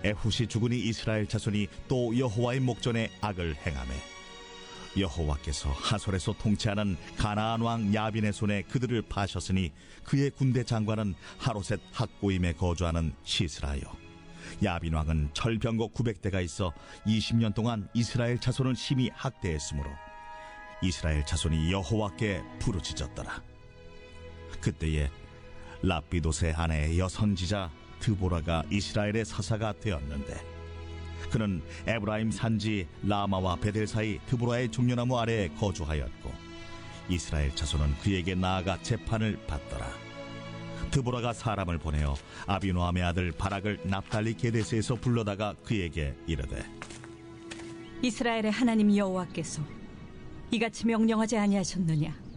에훗이 죽으니 이스라엘 자손이 또 여호와의 목전에 악을 행하매 여호와께서 하솔에서 통치하는 가나안 왕 야빈의 손에 그들을 파셨으니 그의 군대 장관은 하로셋 학고임에 거주하는 시스라요. 야빈 왕은 철병거 900대가 있어 20년 동안 이스라엘 자손을 심히 학대했으므로 이스라엘 자손이 여호와께 부르짖었더라. 그때에 라피도스의 아내 여선지자 드보라가 이스라엘의 사사가 되었는데 그는 에브라임 산지 라마와 베델 사이 드보라의 종려나무 아래에 거주하였고 이스라엘 자손은 그에게 나아가 재판을 받더라. 드보라가 사람을 보내어 아비노함의 아들 바락을 납달리 게데스에서 불러다가 그에게 이르되 이스라엘의 하나님 여호와께서 이같이 명령하지 아니하셨느냐?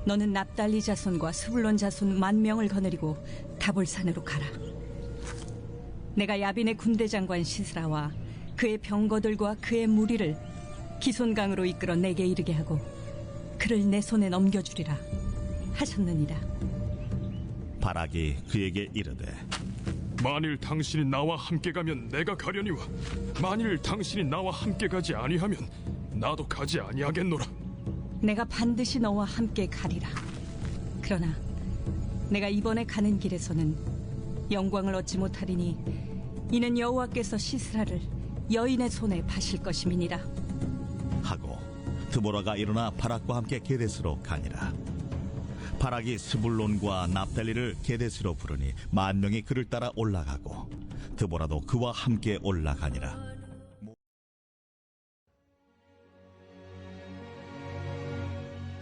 너는 납달리 자손과 스불론 자손 10,000명을 거느리고 다볼산으로 가라. 내가 야빈의 군대 장관 시스라와 그의 병거들과 그의 무리를 기손강으로 이끌어 내게 이르게 하고 그를 내 손에 넘겨주리라 하셨느니라. 바락이 그에게 이르되 만일 당신이 나와 함께 가면 내가 가려니와 만일 당신이 나와 함께 가지 아니하면 나도 가지 아니하겠노라. 내가 반드시 너와 함께 가리라. 그러나 내가 이번에 가는 길에서는 영광을 얻지 못하리니 이는 여호와께서 시스라를 여인의 손에 파실 것임이니라 하고 드보라가 일어나 바락과 함께 게데스로 가니라. 바락이 스불론과 납달리를 게데스로 부르니 10,000명이 그를 따라 올라가고 드보라도 그와 함께 올라가니라.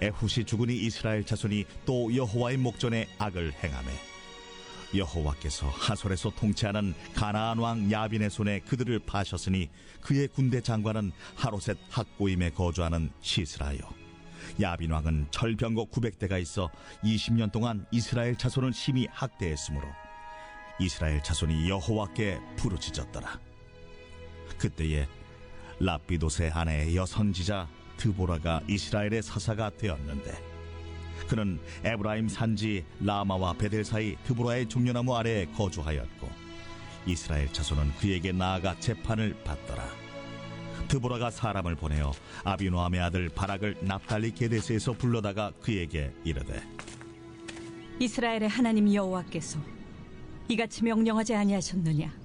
에훗이 죽으니 이스라엘 자손이 또 여호와의 목전에 악을 행하매 여호와께서 하솔에서 통치하는 가나안 왕 야빈의 손에 그들을 파셨으니 그의 군대 장관은 하로셋 학고임에 거주하는 시스라요. 야빈 왕은 철병거 900대가 있어 20년 동안 이스라엘 자손을 심히 학대했으므로 이스라엘 자손이 여호와께 부르짖었더라. 그때에 라피도스의 아내 여선지자 드보라가 이스라엘의 사사가 되었는데 그는 에브라임 산지 라마와 베델 사이 드보라의 종려나무 아래에 거주하였고 이스라엘 자손은 그에게 나아가 재판을 받더라. 드보라가 사람을 보내어 아비노함의 아들 바락을 납달리 게데스에서 불러다가 그에게 이르되 이스라엘의 하나님 여호와께서 이같이 명령하지 아니하셨느냐?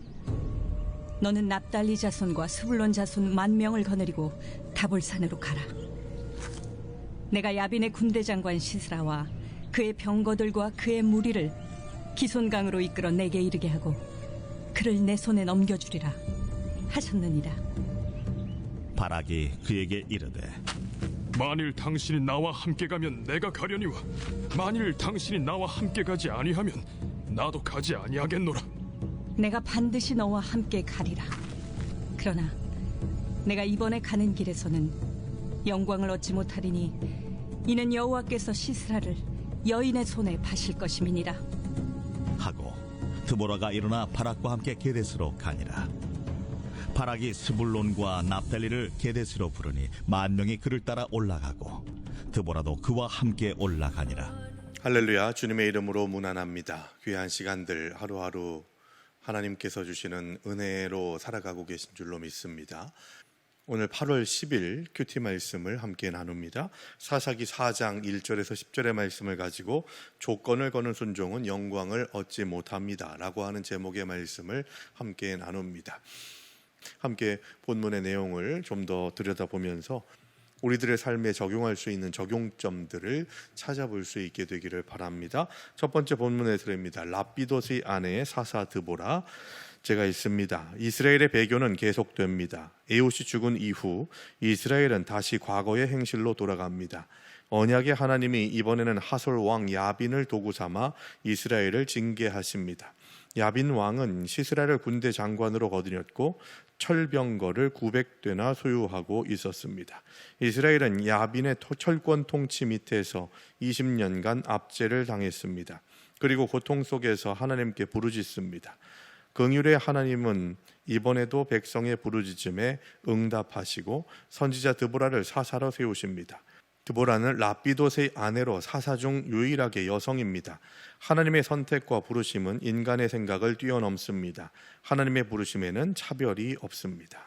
너는 납달리 자손과 스불론 자손 10,000명을 거느리고 다볼산으로 가라. 내가 야빈의 군대 장관 시스라와 그의 병거들과 그의 무리를 기손강으로 이끌어 내게 이르게 하고 그를 내 손에 넘겨주리라 하셨느니라. 바락이 그에게 이르되 만일 당신이 나와 함께 가면 내가 가려니와 만일 당신이 나와 함께 가지 아니하면 나도 가지 아니하겠노라. 내가 반드시 너와 함께 가리라. 그러나 내가 이번에 가는 길에서는 영광을 얻지 못하리니 이는 여호와께서 시스라를 여인의 손에 파실 것임이니라. 하고 드보라가 일어나 바락과 함께 게데스로 가니라. 바락이 스불론과 납달리를 게데스로 부르니 10,000명이 그를 따라 올라가고 드보라도 그와 함께 올라가니라. 할렐루야. 주님의 이름으로 문안합니다. 귀한 시간들 하루하루 하나님께서 주시는 은혜로 살아가고 계신 줄로 믿습니다. 오늘 8월 10일 큐티 말씀을 함께 나눕니다. 사사기 4장 1절에서 10절의 말씀을 가지고 조건을 거는 순종은 영광을 얻지 못합니다 라고 하는 제목의 말씀을 함께 나눕니다. 함께 본문의 내용을 좀 더 들여다보면서 우리들의 삶에 적용할 수 있는 적용점들을 찾아볼 수 있게 되기를 바랍니다. 첫 번째 본문의 들입니다. 라피도스의 아내의 사사 드보라. 제가 있습니다. 이스라엘의 배교는 계속됩니다. 에훗이 죽은 이후 이스라엘은 다시 과거의 행실로 돌아갑니다. 언약의 하나님이 이번에는 하솔 왕 야빈을 도구 삼아 이스라엘을 징계하십니다. 야빈 왕은 시스라를 군대 장관으로 거느렸고 철병거를 900대나 소유하고 있었습니다. 이스라엘은 야빈의 철권 통치 밑에서 20년간 압제를 당했습니다. 그리고 고통 속에서 하나님께 부르짖습니다. 긍휼의 하나님은 이번에도 백성의 부르짖음에 응답하시고 선지자 드보라를 사사로 세우십니다. 드보라는 라피돗의 아내로 사사 중 유일하게 여성입니다. 하나님의 선택과 부르심은 인간의 생각을 뛰어넘습니다. 하나님의 부르심에는 차별이 없습니다.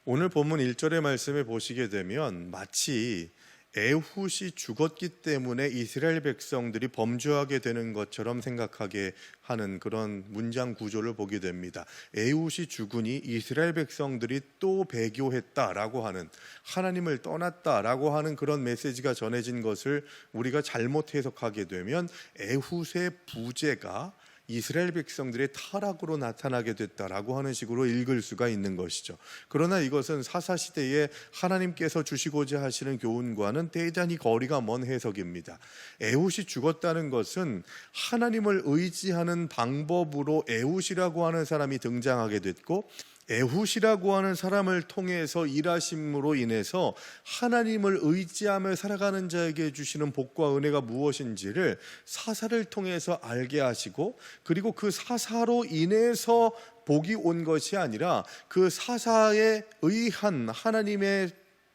오늘 본문 1절의 말씀을 보시게 되면 마치 에훗이 죽었기 때문에 이스라엘 백성들이 범죄하게 되는 것처럼 생각하게 하는 그런 문장 구조를 보게 됩니다. 에훗이 죽으니 이스라엘 백성들이 또 배교했다라고 하는, 하나님을 떠났다라고 하는 그런 메시지가 전해진 것을 우리가 잘못 해석하게 되면 에훗의 부재가 이스라엘 백성들의 타락으로 나타나게 됐다라고 하는 식으로 읽을 수가 있는 것이죠. 그러나 이것은 사사시대에 하나님께서 주시고자 하시는 교훈과는 대단히 거리가 먼 해석입니다. 에훗이 죽었다는 것은 하나님을 의지하는 방법으로 에훗이라고 하는 사람이 등장하게 됐고, 에훗이라고 하는 사람을 통해서 일하심으로 인해서 하나님을 의지하며 살아가는 자에게 주시는 복과 은혜가 무엇인지를 사사를 통해서 알게 하시고, 그리고 그 사사로 인해서 복이 온 것이 아니라 그 사사에 의한 하나님의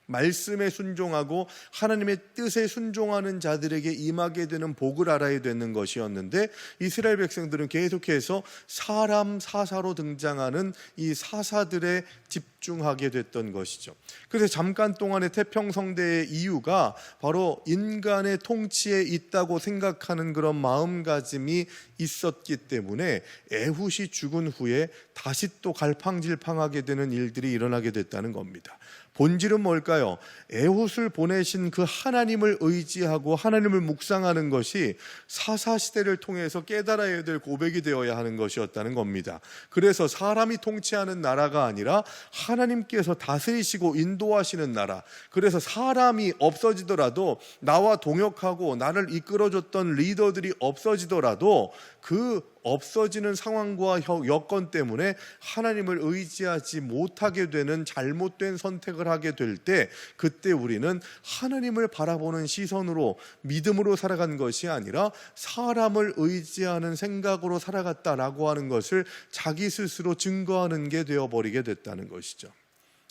말씀에 순종하고 하나님의 뜻에 순종하는 자들에게 임하게 되는 복을 알아야 되는 것이었는데, 이스라엘 백성들은 계속해서 사람 사사로 등장하는 이 사사들에 집중하게 됐던 것이죠. 그래서 잠깐 동안의 태평성대의 이유가 바로 인간의 통치에 있다고 생각하는 그런 마음가짐이 있었기 때문에 에훗이 죽은 후에 다시 또 갈팡질팡하게 되는 일들이 일어나게 됐다는 겁니다. 본질은 뭘까요? 에훗을 보내신 그 하나님을 의지하고 하나님을 묵상하는 것이 사사시대를 통해서 깨달아야 될 고백이 되어야 하는 것이었다는 겁니다. 그래서 사람이 통치하는 나라가 아니라 하나님께서 다스리시고 인도하시는 나라, 그래서 사람이 없어지더라도, 나와 동역하고 나를 이끌어줬던 리더들이 없어지더라도 그 없어지는 상황과 여건 때문에 하나님을 의지하지 못하게 되는 잘못된 선택을 하게 될 때, 그때 우리는 하나님을 바라보는 시선으로 믿음으로 살아간 것이 아니라 사람을 의지하는 생각으로 살아갔다라고 하는 것을 자기 스스로 증거하는 게 되어버리게 됐다는 것이죠.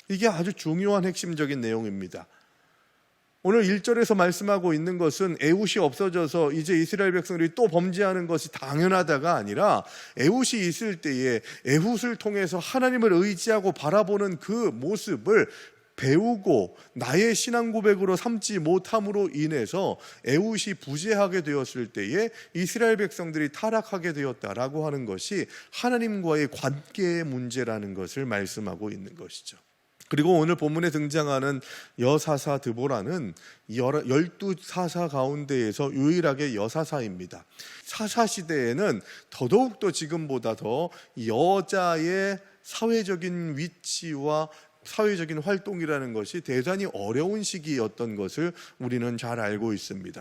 이게 아주 중요한 핵심적인 내용입니다. 오늘 1절에서 말씀하고 있는 것은 에훗이 없어져서 이제 이스라엘 백성들이 또 범죄하는 것이 당연하다가 아니라, 에훗이 있을 때에 에훗을 통해서 하나님을 의지하고 바라보는 그 모습을 배우고 나의 신앙 고백으로 삼지 못함으로 인해서 에훗이 부재하게 되었을 때에 이스라엘 백성들이 타락하게 되었다라고 하는 것이 하나님과의 관계의 문제라는 것을 말씀하고 있는 것이죠. 그리고 오늘 본문에 등장하는 여사사 드보라는 12사사 가운데에서 유일하게 여사사입니다. 사사시대에는 더더욱더 지금보다 더 여자의 사회적인 위치와 사회적인 활동이라는 것이 대단히 어려운 시기였던 것을 우리는 잘 알고 있습니다.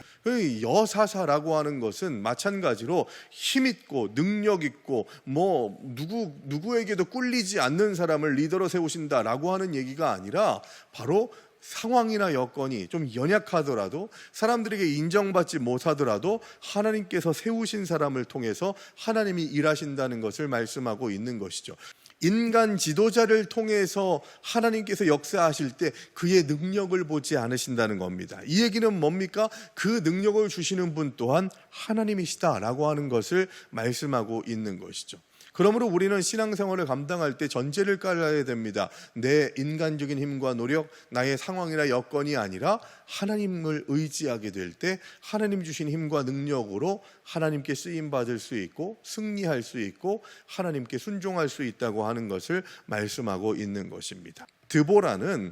여사사라고 하는 것은 마찬가지로 힘있고 능력있고 누구에게도 꿀리지 않는 사람을 리더로 세우신다라고 하는 얘기가 아니라, 바로 상황이나 여건이 좀 연약하더라도, 사람들에게 인정받지 못하더라도 하나님께서 세우신 사람을 통해서 하나님이 일하신다는 것을 말씀하고 있는 것이죠. 인간 지도자를 통해서 하나님께서 역사하실 때 그의 능력을 보지 않으신다는 겁니다. 이 얘기는 뭡니까? 그 능력을 주시는 분 또한 하나님이시다라고 하는 것을 말씀하고 있는 것이죠. 그러므로 우리는 신앙생활을 감당할 때 전제를 깔아야 됩니다. 내 인간적인 힘과 노력, 나의 상황이나 여건이 아니라 하나님을 의지하게 될 때 하나님 주신 힘과 능력으로 하나님께 쓰임받을 수 있고 승리할 수 있고 하나님께 순종할 수 있다고 하는 것을 말씀하고 있는 것입니다. 드보라는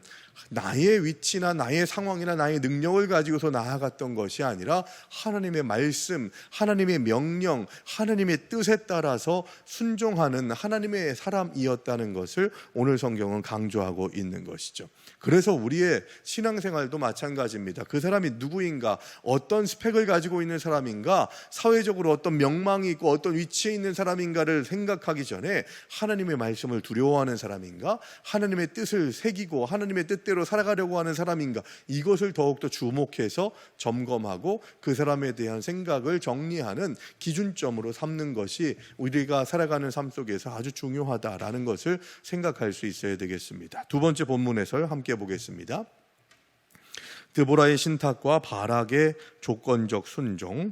나의 위치나 나의 상황이나 나의 능력을 가지고서 나아갔던 것이 아니라 하나님의 말씀, 하나님의 명령, 하나님의 뜻에 따라서 순종하는 하나님의 사람이었다는 것을 오늘 성경은 강조하고 있는 것이죠. 그래서 우리의 신앙생활도 마찬가지입니다. 그 사람이 누구인가, 어떤 스펙을 가지고 있는 사람인가, 사회적으로 어떤 명망이 있고 어떤 위치에 있는 사람인가를 생각하기 전에 하나님의 말씀을 두려워하는 사람인가, 하나님의 뜻을 새기고 하나님의 뜻대로 살아가려고 하는 사람인가, 이것을 더욱더 주목해서 점검하고 그 사람에 대한 생각을 정리하는 기준점으로 삼는 것이 우리가 살아가는 삶 속에서 아주 중요하다라는 것을 생각할 수 있어야 되겠습니다. 두 번째 본문 해설 함께 보겠습니다. 드보라의 신탁과 바락의 조건적 순종.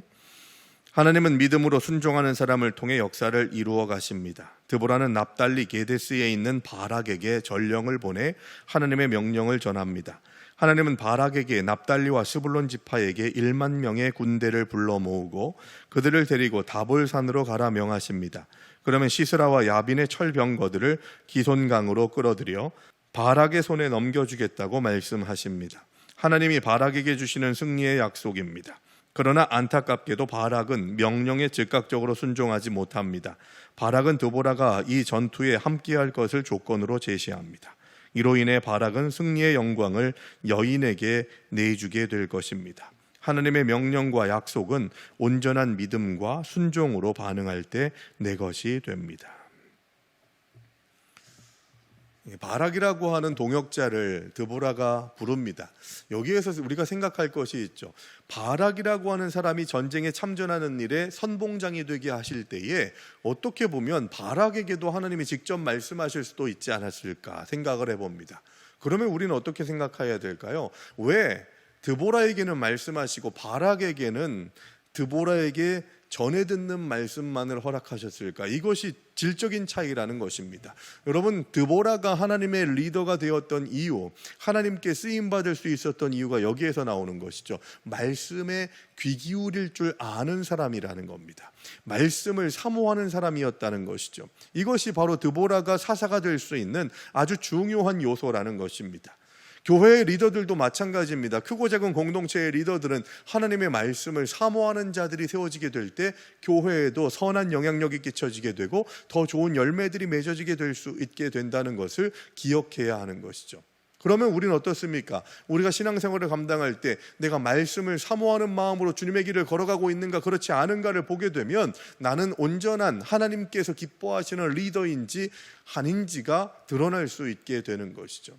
하나님은 믿음으로 순종하는 사람을 통해 역사를 이루어 가십니다. 드보라는 납달리 게데스에 있는 바락에게 전령을 보내 하나님의 명령을 전합니다. 하나님은 바락에게 납달리와 스불론 지파에게 1만 명의 군대를 불러 모으고 그들을 데리고 다볼산으로 가라 명하십니다. 그러면 시스라와 야빈의 철병거들을 기손강으로 끌어들여 바락의 손에 넘겨주겠다고 말씀하십니다. 하나님이 바락에게 주시는 승리의 약속입니다. 그러나 안타깝게도 바락은 명령에 즉각적으로 순종하지 못합니다. 바락은 드보라가 이 전투에 함께할 것을 조건으로 제시합니다. 이로 인해 바락은 승리의 영광을 여인에게 내주게 될 것입니다. 하나님의 명령과 약속은 온전한 믿음과 순종으로 반응할 때 내 것이 됩니다. 바락이라고 하는 동역자를 드보라가 부릅니다. 여기에서 우리가 생각할 것이 있죠. 바락이라고 하는 사람이 전쟁에 참전하는 일에 선봉장이 되게 하실 때에 어떻게 보면 바락에게도 하나님이 직접 말씀하실 수도 있지 않았을까 생각을 해봅니다. 그러면 우리는 어떻게 생각해야 될까요? 왜 드보라에게는 말씀하시고 바락에게는 드보라에게 전해 듣는 말씀만을 허락하셨을까? 이것이 질적인 차이라는 것입니다. 여러분, 드보라가 하나님의 리더가 되었던 이유, 하나님께 쓰임받을 수 있었던 이유가 여기에서 나오는 것이죠. 말씀에 귀 기울일 줄 아는 사람이라는 겁니다. 말씀을 사모하는 사람이었다는 것이죠. 이것이 바로 드보라가 사사가 될 수 있는 아주 중요한 요소라는 것입니다. 교회의 리더들도 마찬가지입니다. 크고 작은 공동체의 리더들은 하나님의 말씀을 사모하는 자들이 세워지게 될 때 교회에도 선한 영향력이 끼쳐지게 되고 더 좋은 열매들이 맺어지게 될 수 있게 된다는 것을 기억해야 하는 것이죠. 그러면 우리는 어떻습니까? 우리가 신앙생활을 감당할 때 내가 말씀을 사모하는 마음으로 주님의 길을 걸어가고 있는가 그렇지 않은가를 보게 되면 나는 온전한 하나님께서 기뻐하시는 리더인지 아닌지가 드러날 수 있게 되는 것이죠.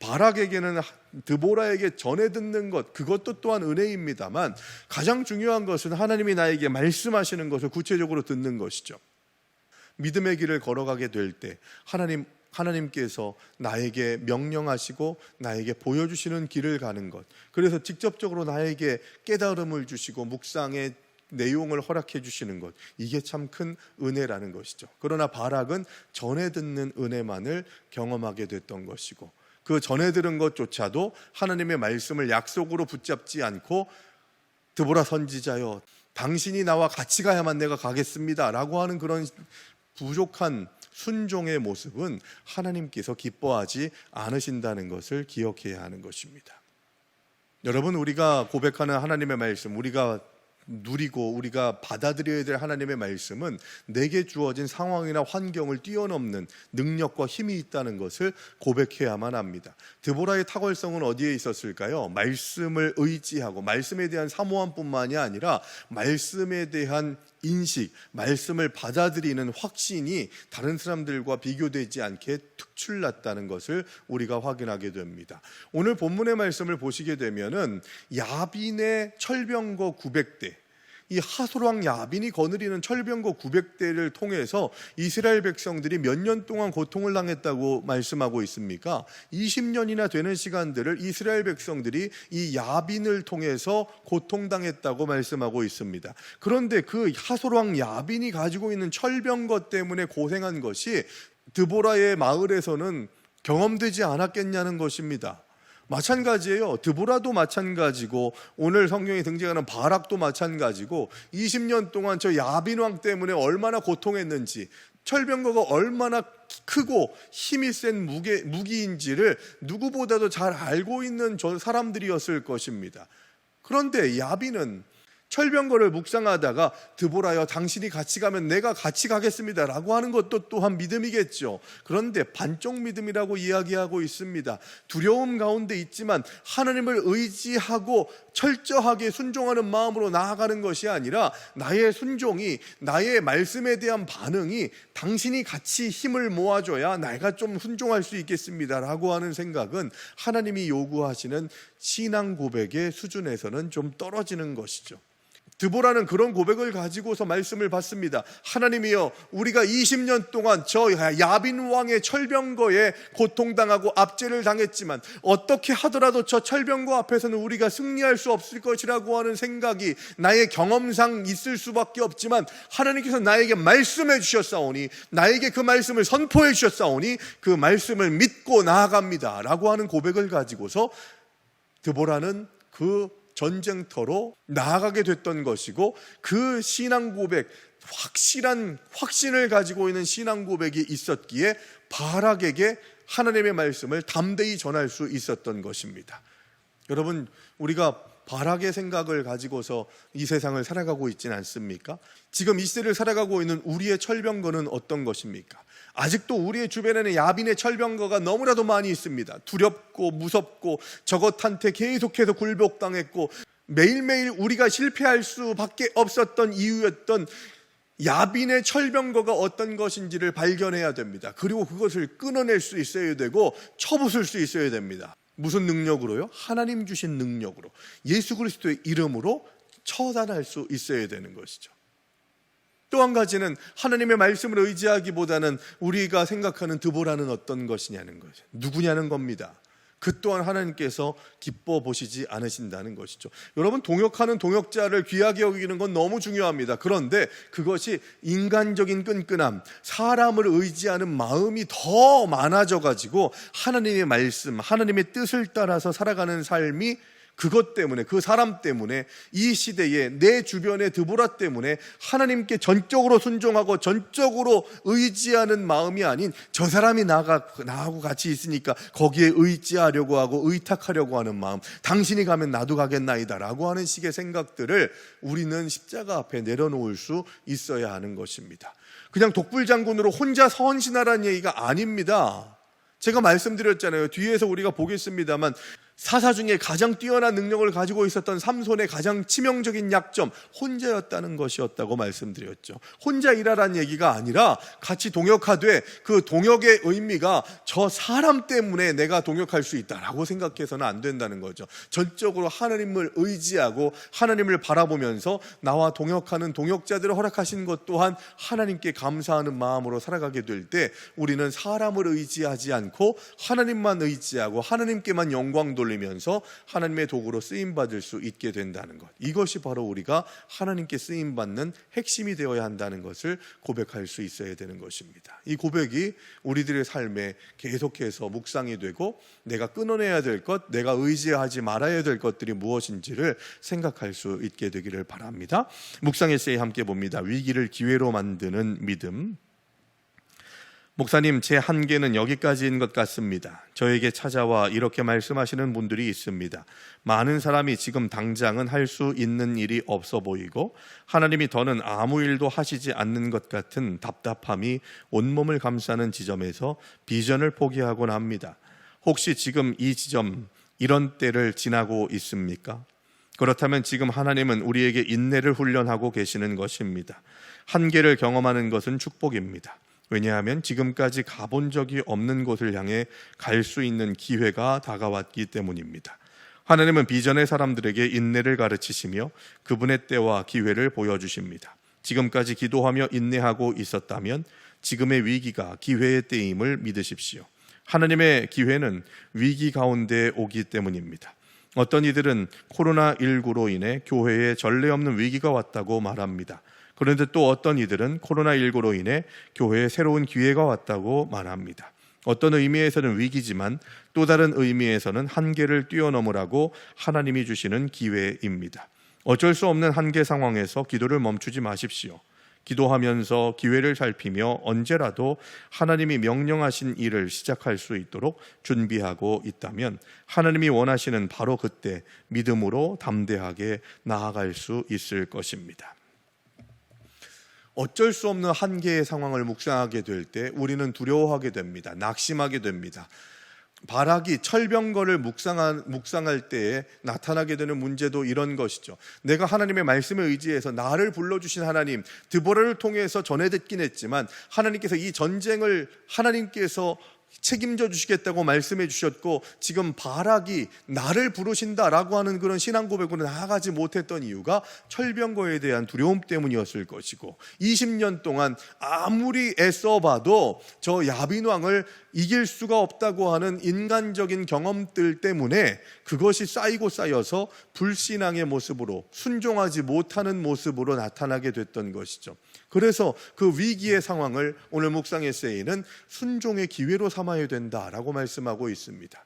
바락에게는 드보라에게 전해 듣는 것, 그것도 또한 은혜입니다만 가장 중요한 것은 하나님이 나에게 말씀하시는 것을 구체적으로 듣는 것이죠. 믿음의 길을 걸어가게 될 때 하나님께서 나에게 명령하시고 나에게 보여주시는 길을 가는 것, 그래서 직접적으로 나에게 깨달음을 주시고 묵상의 내용을 허락해 주시는 것, 이게 참 큰 은혜라는 것이죠. 그러나 바락은 전해 듣는 은혜만을 경험하게 됐던 것이고 그 전에 들은 것조차도 하나님의 말씀을 약속으로 붙잡지 않고 드보라 선지자여 당신이 나와 같이 가야만 내가 가겠습니다 라고 하는 그런 부족한 순종의 모습은 하나님께서 기뻐하지 않으신다는 것을 기억해야 하는 것입니다. 여러분, 우리가 고백하는 하나님의 말씀, 우리가 누리고 우리가 받아들여야 될 하나님의 말씀은 내게 주어진 상황이나 환경을 뛰어넘는 능력과 힘이 있다는 것을 고백해야만 합니다. 드보라의 탁월성은 어디에 있었을까요? 말씀을 의지하고 말씀에 대한 사모함뿐만이 아니라 말씀에 대한 인식, 말씀을 받아들이는 확신이 다른 사람들과 비교되지 않게 특출났다는 것을 우리가 확인하게 됩니다. 오늘 본문의 말씀을 보시게 되면은 야빈의 철병거 900대, 이 하솔왕 야빈이 거느리는 철병거 900대를 통해서 이스라엘 백성들이 몇 년 동안 고통을 당했다고 말씀하고 있습니까? 20년이나 되는 시간들을 이스라엘 백성들이 이 야빈을 통해서 고통당했다고 말씀하고 있습니다. 그런데 그 하솔왕 야빈이 가지고 있는 철병거 때문에 고생한 것이 드보라의 마을에서는 경험되지 않았겠냐는 것입니다. 마찬가지예요. 드보라도 마찬가지고 오늘 성경에 등장하는 바락도 마찬가지고 20년 동안 저 야빈 왕 때문에 얼마나 고통했는지, 철병거가 얼마나 크고 힘이 센 무기인지를 누구보다도 잘 알고 있는 사람들이었을 것입니다. 그런데 야빈은 철병거를 묵상하다가 드보라여 당신이 같이 가면 내가 같이 가겠습니다 라고 하는 것도 또한 믿음이겠죠. 그런데 반쪽 믿음이라고 이야기하고 있습니다. 두려움 가운데 있지만 하나님을 의지하고 철저하게 순종하는 마음으로 나아가는 것이 아니라 나의 순종이, 나의 말씀에 대한 반응이 당신이 같이 힘을 모아줘야 내가 좀 순종할 수 있겠습니다 라고 하는 생각은 하나님이 요구하시는 신앙 고백의 수준에서는 좀 떨어지는 것이죠. 드보라는 그런 고백을 가지고서 말씀을 받습니다. 하나님이여, 우리가 20년 동안 저 야빈 왕의 철병거에 고통당하고 압제를 당했지만 어떻게 하더라도 저 철병거 앞에서는 우리가 승리할 수 없을 것이라고 하는 생각이 나의 경험상 있을 수밖에 없지만 하나님께서 나에게 말씀해 주셨사오니, 나에게 그 말씀을 선포해 주셨사오니 그 말씀을 믿고 나아갑니다 라고 하는 고백을 가지고서 드보라는 그 전쟁터로 나아가게 됐던 것이고, 그 신앙 고백, 확실한 확신을 가지고 있는 신앙 고백이 있었기에 바락에게 하나님의 말씀을 담대히 전할 수 있었던 것입니다. 여러분, 우리가 바락의 생각을 가지고서 이 세상을 살아가고 있지는 않습니까? 지금 이 시대를 살아가고 있는 우리의 철병거는 어떤 것입니까? 아직도 우리의 주변에는 야빈의 철병거가 너무나도 많이 있습니다. 두렵고 무섭고 저것한테 계속해서 굴복당했고 매일매일 우리가 실패할 수밖에 없었던 이유였던 야빈의 철병거가 어떤 것인지를 발견해야 됩니다. 그리고 그것을 끊어낼 수 있어야 되고 쳐부술 수 있어야 됩니다. 무슨 능력으로요? 하나님 주신 능력으로, 예수 그리스도의 이름으로 처단할 수 있어야 되는 것이죠. 또 한 가지는 하나님의 말씀을 의지하기보다는 우리가 생각하는 드보라는 어떤 것이냐는 거죠. 누구냐는 겁니다. 그 또한 하나님께서 기뻐 보시지 않으신다는 것이죠. 여러분, 동역하는 동역자를 귀하게 여기는 건 너무 중요합니다. 그런데 그것이 인간적인 끈끈함, 사람을 의지하는 마음이 더 많아져 가지고 하나님의 말씀, 하나님의 뜻을 따라서 살아가는 삶이, 그것 때문에, 그 사람 때문에, 이 시대에 내 주변의 드보라 때문에 하나님께 전적으로 순종하고 전적으로 의지하는 마음이 아닌, 저 사람이 나하고 같이 있으니까 거기에 의지하려고 하고 의탁하려고 하는 마음, 당신이 가면 나도 가겠나이다 라고 하는 식의 생각들을 우리는 십자가 앞에 내려놓을 수 있어야 하는 것입니다. 그냥 독불장군으로 혼자 선신하라는 얘기가 아닙니다. 제가 말씀드렸잖아요. 뒤에서 우리가 보겠습니다만 사사 중에 가장 뛰어난 능력을 가지고 있었던 삼손의 가장 치명적인 약점, 혼자였다는 것이었다고 말씀드렸죠. 혼자 일하라는 얘기가 아니라 같이 동역하되 그 동역의 의미가 저 사람 때문에 내가 동역할 수 있다라고 생각해서는 안 된다는 거죠. 전적으로 하나님을 의지하고 하나님을 바라보면서 나와 동역하는 동역자들을 허락하신 것 또한 하나님께 감사하는 마음으로 살아가게 될 때 우리는 사람을 의지하지 않고 하나님만 의지하고 하나님께만 영광 돌리면서 하나님의 도구로 쓰임받을 수 있게 된다는 것, 이것이 바로 우리가 하나님께 쓰임받는 핵심이 되어야 한다는 것을 고백할 수 있어야 되는 것입니다. 이 고백이 우리들의 삶에 계속해서 묵상이 되고 내가 끊어내야 될 것, 내가 의지하지 말아야 될 것들이 무엇인지를 생각할 수 있게 되기를 바랍니다. 묵상 에세이 함께 봅니다. 위기를 기회로 만드는 믿음. 목사님, 제 한계는 여기까지인 것 같습니다. 저에게 찾아와 이렇게 말씀하시는 분들이 있습니다. 많은 사람이 지금 당장은 할 수 있는 일이 없어 보이고 하나님이 더는 아무 일도 하시지 않는 것 같은 답답함이 온몸을 감싸는 지점에서 비전을 포기하곤 합니다. 혹시 지금 이 지점, 이런 때를 지나고 있습니까? 그렇다면 지금 하나님은 우리에게 인내를 훈련하고 계시는 것입니다. 한계를 경험하는 것은 축복입니다. 왜냐하면 지금까지 가본 적이 없는 곳을 향해 갈 수 있는 기회가 다가왔기 때문입니다. 하나님은 비전의 사람들에게 인내를 가르치시며 그분의 때와 기회를 보여주십니다. 지금까지 기도하며 인내하고 있었다면 지금의 위기가 기회의 때임을 믿으십시오. 하나님의 기회는 위기 가운데 오기 때문입니다. 어떤 이들은 코로나19로 인해 교회에 전례 없는 위기가 왔다고 말합니다. 그런데 또 어떤 이들은 코로나19로 인해 교회에 새로운 기회가 왔다고 말합니다. 어떤 의미에서는 위기지만 또 다른 의미에서는 한계를 뛰어넘으라고 하나님이 주시는 기회입니다. 어쩔 수 없는 한계 상황에서 기도를 멈추지 마십시오. 기도하면서 기회를 살피며 언제라도 하나님이 명령하신 일을 시작할 수 있도록 준비하고 있다면 하나님이 원하시는 바로 그때 믿음으로 담대하게 나아갈 수 있을 것입니다. 어쩔 수 없는 한계의 상황을 묵상하게 될 때 우리는 두려워하게 됩니다. 낙심하게 됩니다. 바락이 철병거를 묵상할 때에 나타나게 되는 문제도 이런 것이죠. 내가 하나님의 말씀에 의지해서 나를 불러주신 하나님, 드보라를 통해서 전해 듣긴 했지만 하나님께서 이 전쟁을 하나님께서 책임져 주시겠다고 말씀해 주셨고 지금 바락이 나를 부르신다라고 하는 그런 신앙 고백으로 나아가지 못했던 이유가 철병거에 대한 두려움 때문이었을 것이고 20년 동안 아무리 애써봐도 저 야빈 왕을 이길 수가 없다고 하는 인간적인 경험들 때문에 그것이 쌓이고 쌓여서 불신앙의 모습으로 순종하지 못하는 모습으로 나타나게 됐던 것이죠. 그래서 그 위기의 상황을 오늘 묵상 에세이는 순종의 기회로 삼아야 된다라고 말씀하고 있습니다.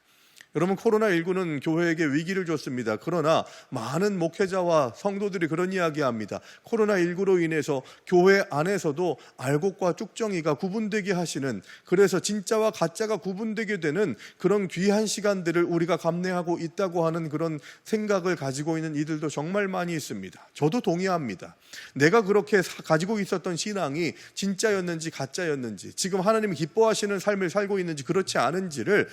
여러분, 코로나19는 교회에게 위기를 줬습니다. 그러나 많은 목회자와 성도들이 그런 이야기합니다. 코로나19로 인해서 교회 안에서도 알곡과 쭉정이가 구분되게 하시는, 그래서 진짜와 가짜가 구분되게 되는 그런 귀한 시간들을 우리가 감내하고 있다고 하는 그런 생각을 가지고 있는 이들도 정말 많이 있습니다. 저도 동의합니다. 내가 그렇게 가지고 있었던 신앙이 진짜였는지 가짜였는지, 지금 하나님이 기뻐하시는 삶을 살고 있는지 그렇지 않은지를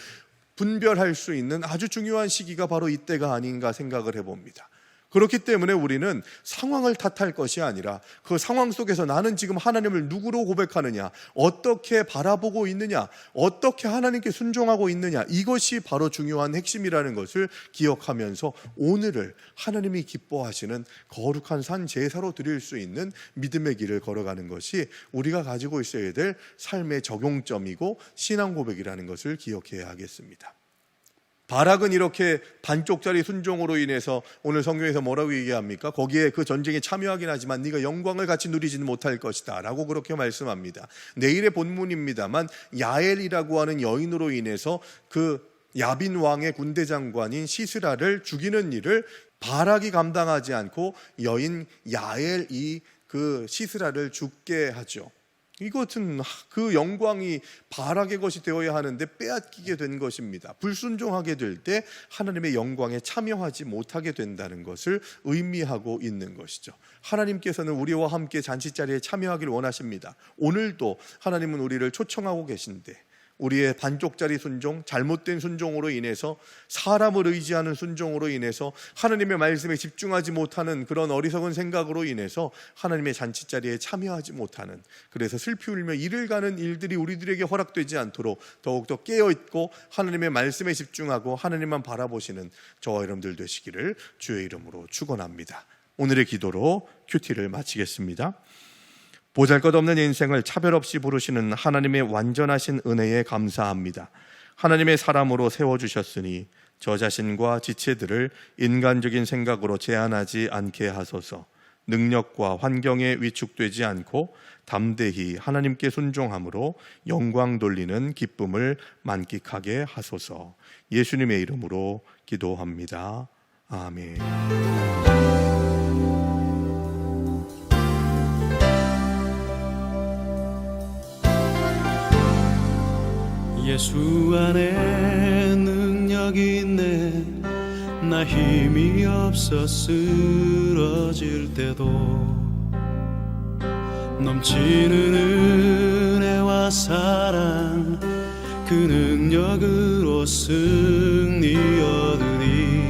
분별할 수 있는 아주 중요한 시기가 바로 이때가 아닌가 생각을 해봅니다. 그렇기 때문에 우리는 상황을 탓할 것이 아니라 그 상황 속에서 나는 지금 하나님을 누구로 고백하느냐, 어떻게 바라보고 있느냐, 어떻게 하나님께 순종하고 있느냐, 이것이 바로 중요한 핵심이라는 것을 기억하면서 오늘을 하나님이 기뻐하시는 거룩한 산 제사로 드릴 수 있는 믿음의 길을 걸어가는 것이 우리가 가지고 있어야 될 삶의 적용점이고 신앙 고백이라는 것을 기억해야 하겠습니다. 바락은 이렇게 반쪽짜리 순종으로 인해서 오늘 성경에서 뭐라고 얘기합니까? 거기에 그 전쟁에 참여하긴 하지만 네가 영광을 같이 누리지는 못할 것이다 라고 그렇게 말씀합니다. 내일의 본문입니다만 야엘이라고 하는 여인으로 인해서 그 야빈 왕의 군대 장관인 시스라를 죽이는 일을 바락이 감당하지 않고 여인 야엘이 그 시스라를 죽게 하죠. 이것은 그 영광이 바락의 것이 되어야 하는데 빼앗기게 된 것입니다. 불순종하게 될 때 하나님의 영광에 참여하지 못하게 된다는 것을 의미하고 있는 것이죠. 하나님께서는 우리와 함께 잔치자리에 참여하기를 원하십니다. 오늘도 하나님은 우리를 초청하고 계신데 우리의 반쪽짜리 순종, 잘못된 순종으로 인해서, 사람을 의지하는 순종으로 인해서, 하나님의 말씀에 집중하지 못하는 그런 어리석은 생각으로 인해서 하나님의 잔치자리에 참여하지 못하는, 그래서 슬피 울며 이를 가는 일들이 우리들에게 허락되지 않도록 더욱더 깨어있고 하나님의 말씀에 집중하고 하나님만 바라보시는 저와 여러분들 되시기를 주의 이름으로 축원합니다. 오늘의 기도로 큐티를 마치겠습니다. 보잘것없는 인생을 차별 없이 부르시는 하나님의 완전하신 은혜에 감사합니다. 하나님의 사람으로 세워주셨으니 저 자신과 지체들을 인간적인 생각으로 제한하지 않게 하소서. 능력과 환경에 위축되지 않고 담대히 하나님께 순종함으로 영광 돌리는 기쁨을 만끽하게 하소서. 예수님의 이름으로 기도합니다. 아멘. 예수 안에 능력이 있네. 나 힘이 없어 쓰러질 때도 넘치는 은혜와 사랑, 그 능력으로 승리 얻으리.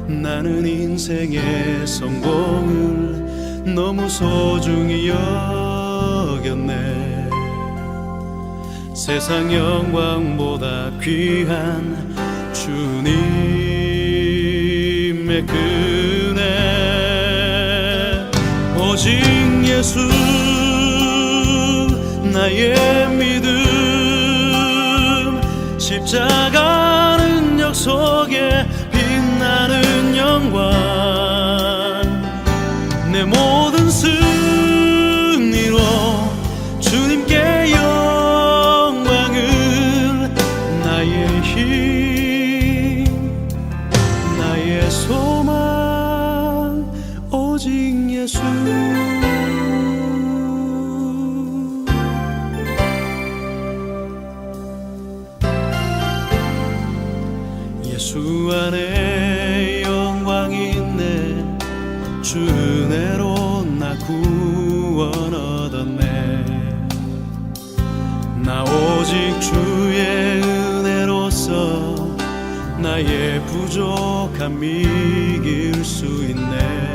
나는 인생의 성공을 너무 소중히 여겼네. 세상 영광보다 귀한 주님의 은혜, 오직 예수 나의 믿음, 십자가 능력 속에 빛나는 영광, 내 모든 승리로 주님께 영광을, 나의 힘 나의 소망 오직 예수. 예수 안에 영광이 있네. 주 은혜로 나 구원 얻었네. 나 오직 주의 은혜로서 나의 부족함 이길 수 있네.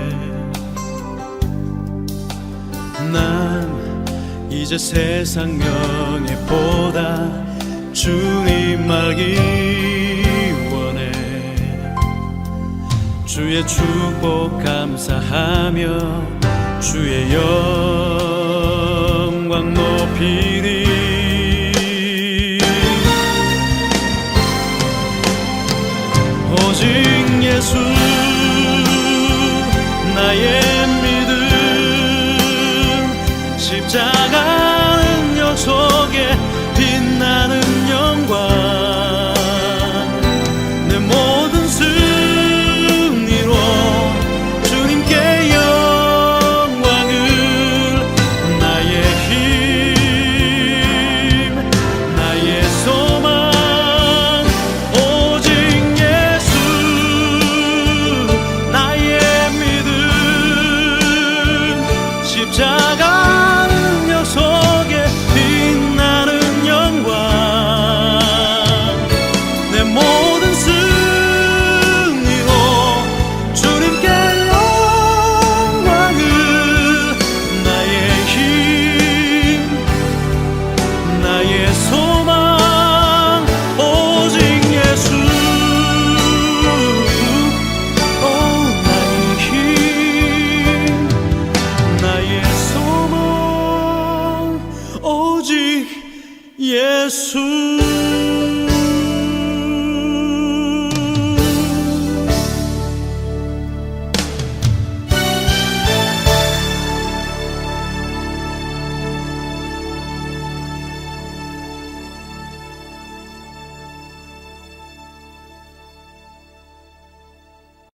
난 이제 세상 명예보다 주님 알기 원해. 주의 축복 감사하며 주의 영광 높이리. 오직 예수 나의 믿음, 십자가 능력 속에 빛나는 영광, 내 모든 승리로 주님께 영광을, 나의 힘, 나의 소망, 오직 예수 나의 믿음, 십자가 능력 속에 빛나는 영광, 내 모든 승리로 주님께 영광을, 나의 힘, 나의 소망, 오직 예수. 오, 나의 힘, 나의 소망, 오직 예수.